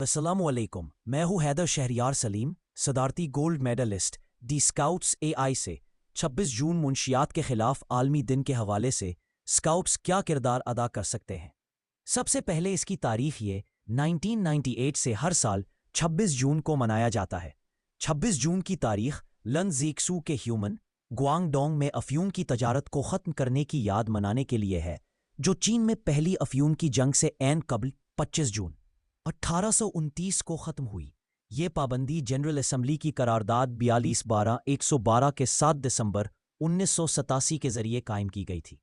السلام علیکم، میں ہوں حیدر شہریار سلیم، صدارتی گولڈ میڈلسٹ دی اسکاؤٹس AI سے 26 جون منشیات کے خلاف عالمی دن کے حوالے سے اسکاؤٹس کیا کردار ادا کر سکتے ہیں۔ سب سے پہلے اس کی تاریخ یہ 1998 سے ہر سال 26 جون کو منایا جاتا ہے۔ 26 جون کی تاریخ لن زیکسو کے ہیومن گوانگ ڈونگ میں افیون کی تجارت کو ختم کرنے کی یاد منانے کے لیے ہے، جو چین میں پہلی افیون کی جنگ سے عین قبل 25 جون 1829 کو ختم ہوئی۔ یہ پابندی جنرل اسمبلی کی قرارداد 42/12/112 کے 7 دسمبر 1987 کے ذریعے قائم کی گئی تھی۔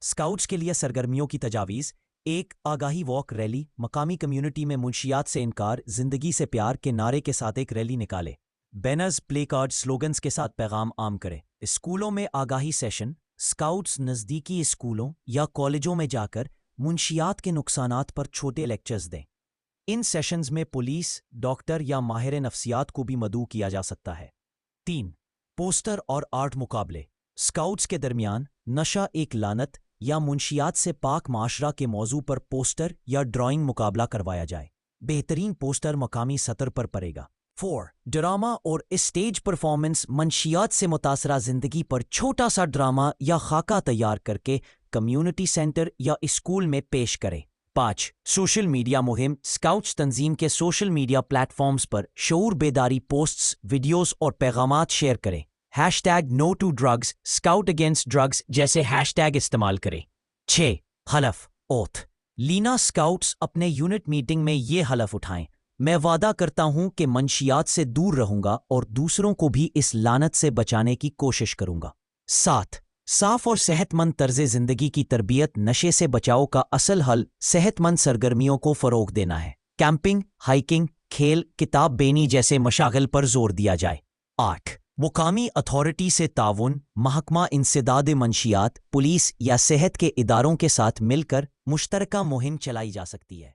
اسکاؤٹس کے لیے سرگرمیوں کی تجاویز: ایک آگاہی واک ریلی، مقامی کمیونٹی میں منشیات سے انکار، زندگی سے پیار کے نعرے کے ساتھ ایک ریلی نکالے۔ بینرز، پلے کارڈ، سلوگنز کے ساتھ پیغام عام کرے۔ اسکولوں میں آگاہی سیشن، اسکاؤٹس نزدیکی اسکولوں یا کالجوں میں جا کر منشیات کے نقصانات پر چھوٹے لیکچرز دیں۔ ان سیشنز میں پولیس، ڈاکٹر یا ماہر نفسیات کو بھی مدعو کیا جا سکتا ہے۔ 3. پوسٹر اور آرٹ مقابلے۔ اسکاؤٹس کے درمیان نشہ ایک لعنت یا منشیات سے پاک معاشرہ کے موضوع پر پوسٹر یا ڈرائنگ مقابلہ کروایا جائے۔ بہترین پوسٹر مقامی سطح پر پڑے گا۔ 4. ڈرامہ اور اسٹیج پرفارمنس۔ منشیات سے متاثرہ زندگی پر چھوٹا سا ڈرامہ یا خاکہ تیار کر کے کمیونٹی سینٹر یا اسکول میں پیش کرے۔ 5. سوشل میڈیا مہم۔ اسکاؤٹس تنظیم کے سوشل میڈیا پلیٹ فارمز پر شعور بیداری پوسٹس، ویڈیوز اور پیغامات شیئر کریں۔ #No to drugs، scout against drugs جیسے #، استعمال کریں۔ 6. حلف اوتھ۔ لینا اسکاؤٹس اپنے یونٹ میٹنگ میں یہ حلف اٹھائیں: میں وعدہ کرتا ہوں کہ منشیات سے دور رہوں گا اور دوسروں کو بھی اس لعنت سے بچانے کی کوشش کروں گا۔ 7. صاف اور صحت مند طرز زندگی کی تربیت۔ نشے سے بچاؤ کا اصل حل صحت مند سرگرمیوں کو فروغ دینا ہے۔ کیمپنگ، ہائکنگ، کھیل، کتاب بینی جیسے مشاغل پر زور دیا جائے۔ 8. مقامی اتھارٹی سے تعاون۔ محکمہ انسداد منشیات، پولیس یا صحت کے اداروں کے ساتھ مل کر مشترکہ مہم چلائی جا سکتی ہے۔